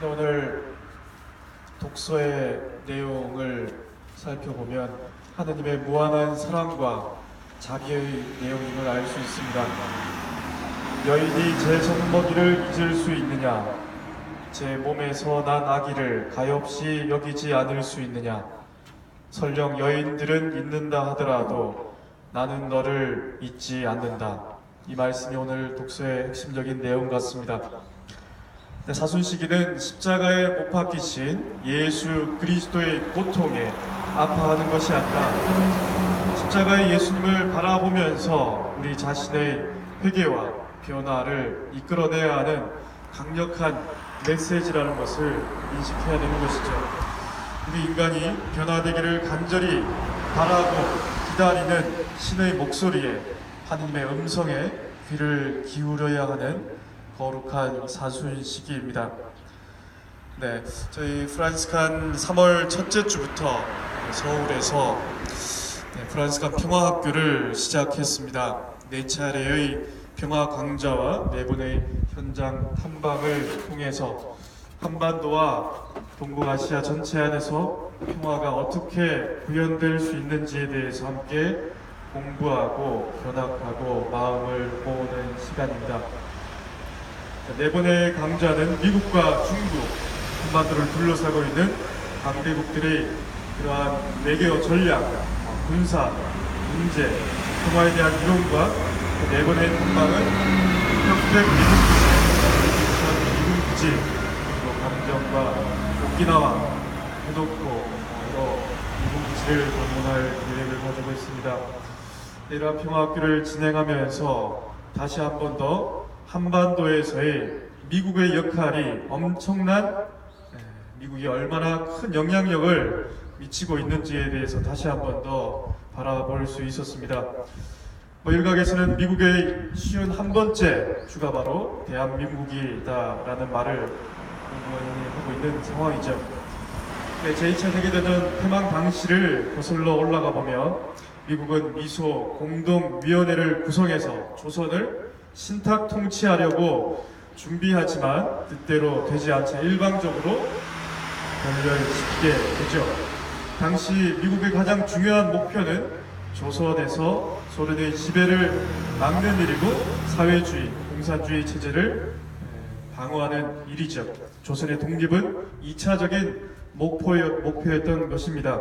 오늘 독서의 내용을 살펴보면 하느님의 무한한 사랑과 자비의 내용임을 알 수 있습니다. 여인이 제 젖먹이를 잊을 수 있느냐? 제 몸에서 난 아기를 가엾이 여기지 않을 수 있느냐? 설령 여인들은 잊는다 하더라도 나는 너를 잊지 않는다. 이 말씀이 오늘 독서의 핵심적인 내용 같습니다. 사순시기는 십자가에 못 박히신 예수 그리스도의 고통에 아파하는 것이 아니라 십자가의 예수님을 바라보면서 우리 자신의 회개와 변화를 이끌어내야 하는 강력한 메시지라는 것을 인식해야 되는 것이죠. 우리 인간이 변화되기를 간절히 바라고 기다리는 신의 목소리에, 하느님의 음성에 귀를 기울여야 하는 거룩한 사순시기입니다. 저희 프란시칸 3월 첫째 주부터 서울에서 프란시칸 평화학교를 시작했습니다. 4차례의 평화 강좌와 4번의 현장 탐방을 통해서 한반도와 동북아시아 전체 안에서 평화가 어떻게 구현될 수 있는지에 대해서 함께 공부하고 견학하고 마음을 모으는 시간입니다. 4번의 강좌는 미국과 중국, 한반도를 둘러싸고 있는 강대국들의 그러한 외교 전략, 군사, 문제, 평화에 대한 이론과 4번의 탐방은 혁백 미군기지, 그리고 감정과 오키나와, 해독도 여러 미군기지를 방문할 계획을 가지고 있습니다. 이러한 평화학교를 진행하면서 다시 한 번 더 한반도에서의 미국의 역할이 엄청난, 미국이 얼마나 큰 영향력을 미치고 있는지에 대해서 다시 한 번 더 바라볼 수 있었습니다. 일각에서는 미국의 쉬운 한 번째 주가 바로 대한민국이다라는 말을 하고 있는 상황이죠. 제2차 세계대전 패망 당시를 거슬러 올라가 보면 미국은 미소 공동위원회를 구성해서 조선을 신탁 통치하려고 준비하지만 뜻대로 되지 않자 일방적으로 결렬시키게 되죠. 당시 미국의 가장 중요한 목표는 조선에서 소련의 지배를 막는 일이고 사회주의, 공산주의 체제를 방어하는 일이죠. 조선의 독립은 2차적인 목표였던 것입니다.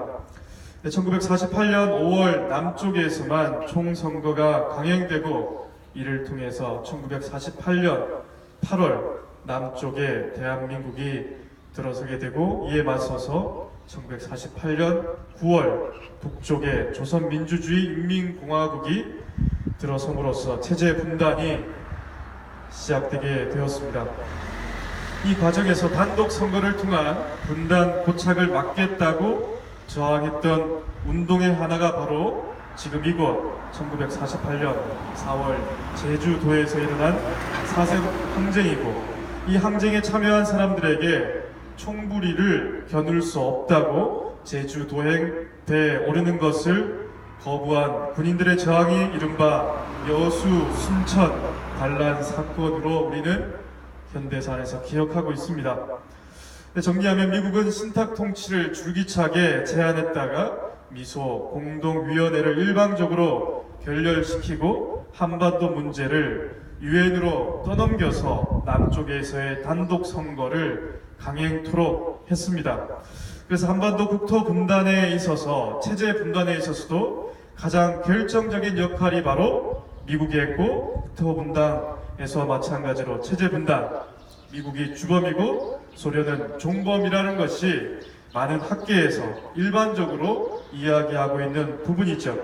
1948년 5월 남쪽에서만 총선거가 강행되고 이를 통해서 1948년 8월 남쪽에 대한민국이 들어서게 되고, 이에 맞서서 1948년 9월 북쪽에 조선민주주의 인민공화국이 들어섬으로써 체제 분단이 시작되게 되었습니다. 이 과정에서 단독 선거를 통한 분단 고착을 막겠다고 저항했던 운동의 하나가 바로 지금 이곳 1948년 4월 제주도에서 일어난 사생 항쟁이고, 이 항쟁에 참여한 사람들에게 총부리를 겨눌 수 없다고 제주도행 배에 오르는 것을 거부한 군인들의 저항이 이른바 여수 순천 반란 사건으로 우리는 현대사에서 기억하고 있습니다. 정리하면 미국은 신탁 통치를 줄기차게 제안했다가 미소 공동위원회를 일방적으로 결렬시키고 한반도 문제를 유엔으로 떠넘겨서 남쪽에서의 단독 선거를 강행토록 했습니다. 그래서 한반도 국토 분단에 있어서, 체제 분단에 있어서도 가장 결정적인 역할이 바로 미국이 했고, 국토 분단에서 마찬가지로 체제 분단, 미국이 주범이고 소련은 종범이라는 것이 많은 학계에서 일반적으로 이야기하고 있는 부분이죠.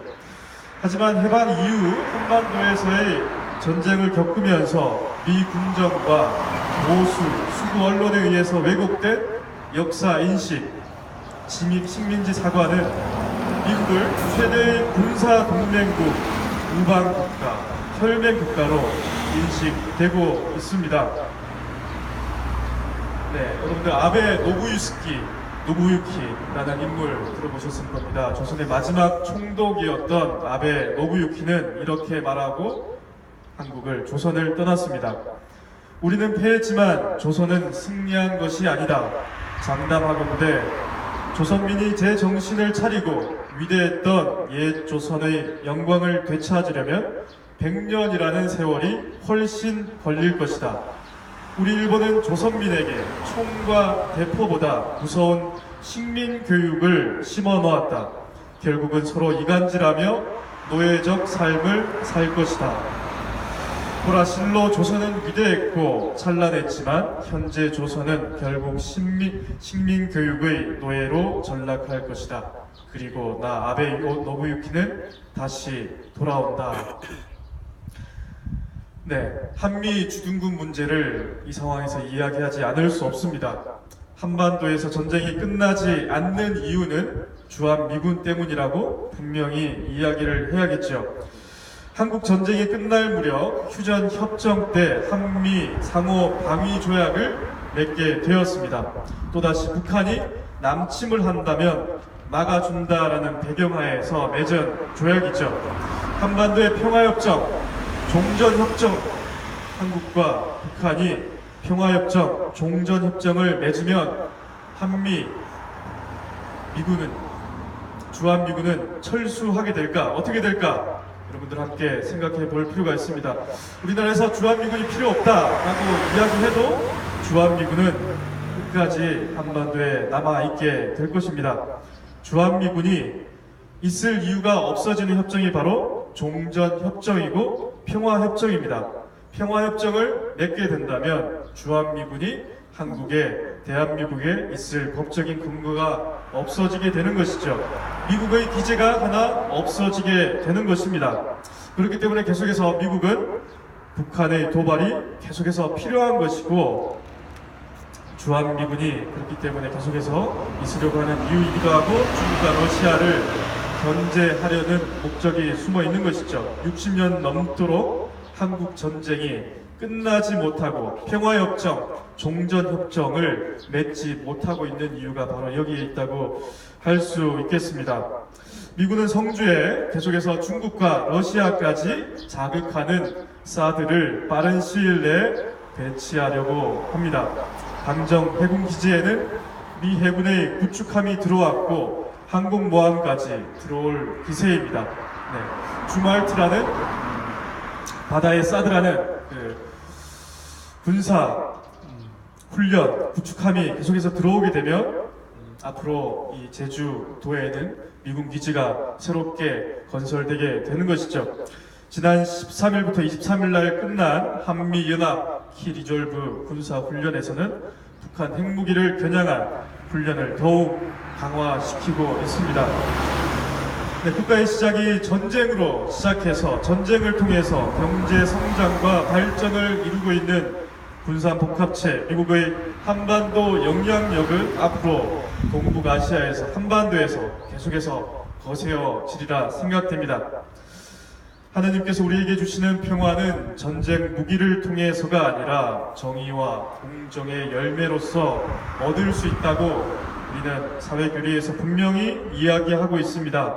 하지만 해방 이후 한반도에서의 전쟁을 겪으면서 미 군정과 보수, 수구 언론에 의해서 왜곡된 역사 인식, 침입 식민지 사과는 미국을 최대의 군사 동맹국, 우방 국가, 혈맹 국가로 인식되고 있습니다. 여러분들 아베 노부유키라는 인물 들어보셨을 겁니다. 조선의 마지막 총독이었던 아베 노부유키는 이렇게 말하고 한국을, 조선을 떠났습니다. 우리는 패했지만 조선은 승리한 것이 아니다. 장담하건대 조선민이 제 정신을 차리고 위대했던 옛 조선의 영광을 되찾으려면 100년이라는 세월이 훨씬 걸릴 것이다. 우리 일본은 조선민에게 총과 대포보다 무서운 식민교육을 심어놓았다. 결국은 서로 이간질하며 노예적 삶을 살 것이다. 보라실로 조선은 위대했고 찬란했지만 현재 조선은 결국 식민교육의 노예로 전락할 것이다. 그리고 나 아베 노부유키는 다시 돌아온다. 네, 한미 주둔국 문제를 이 상황에서 이야기하지 않을 수 없습니다. 한반도에서 전쟁이 끝나지 않는 이유는 주한미군 때문이라고 분명히 이야기를 해야겠죠. 한국 전쟁이 끝날 무렵 휴전 협정 때 한미 상호 방위 조약을 맺게 되었습니다. 또다시 북한이 남침을 한다면 막아준다라는 배경하에서 맺은 조약이죠. 한반도의 평화협정, 종전협정, 한국과 북한이 평화협정, 종전협정을 맺으면 미군은 주한미군은 철수하게 될까? 어떻게 될까? 여러분들 함께 생각해 볼 필요가 있습니다. 우리나라에서 주한미군이 필요 없다라고 이야기해도 주한미군은 끝까지 한반도에 남아있게 될 것입니다. 주한미군이 있을 이유가 없어지는 협정이 바로 종전협정이고 평화협정입니다. 평화협정을 맺게 된다면 주한미군이 대한민국에 있을 법적인 근거가 없어지게 되는 것이죠. 미국의 기재가 하나 없어지게 되는 것입니다. 그렇기 때문에 계속해서 미국은 북한의 도발이 계속해서 필요한 것이고 주한미군이 그렇기 때문에 계속해서 있으려고 하는 이유이기도 하고 중국과 러시아를 견제하려는 목적이 숨어 있는 것이죠. 60년 넘도록 한국 전쟁이 끝나지 못하고 평화협정, 종전협정을 맺지 못하고 있는 이유가 바로 여기에 있다고 할 수 있겠습니다. 미군은 성주에 계속해서 중국과 러시아까지 자극하는 사드를 빠른 시일 내에 배치하려고 합니다. 당정 해군기지에는 미 해군의 구축함이 들어왔고 항공모함까지 들어올 기세입니다. 네. 주말트라는 바다의 사드라는 군사 훈련 구축함이 계속해서 들어오게 되면 앞으로 이 제주도에는 미군 기지가 새롭게 건설되게 되는 것이죠. 지난 13일부터 23일 날 끝난 한미연합 키리졸브 군사훈련에서는 북한 핵무기를 겨냥한 훈련을 더욱 강화시키고 있습니다. 네, 국가의 시작이 전쟁으로 시작해서 전쟁을 통해서 경제 성장과 발전을 이루고 있는 군사복합체 미국의 한반도 영향력은 앞으로 동북아시아에서 한반도에서 계속해서 거세어지리라 생각됩니다. 하나님께서 우리에게 주시는 평화는 전쟁 무기를 통해서가 아니라 정의와 공정의 열매로서 얻을 수 있다고 우리는 사회교리에서 분명히 이야기하고 있습니다.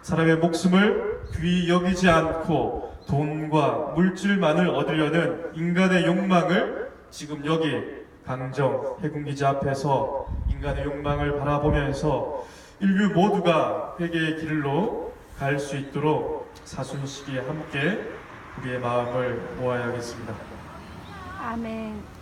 사람의 목숨을 귀히 여기지 않고 돈과 물질만을 얻으려는 인간의 욕망을 지금 여기 강정 해군기지 앞에서 인간의 욕망을 바라보면서 인류 모두가 회개의 길로 갈 수 있도록 사순시기에 함께 우리의 마음을 모아야겠습니다. 아멘.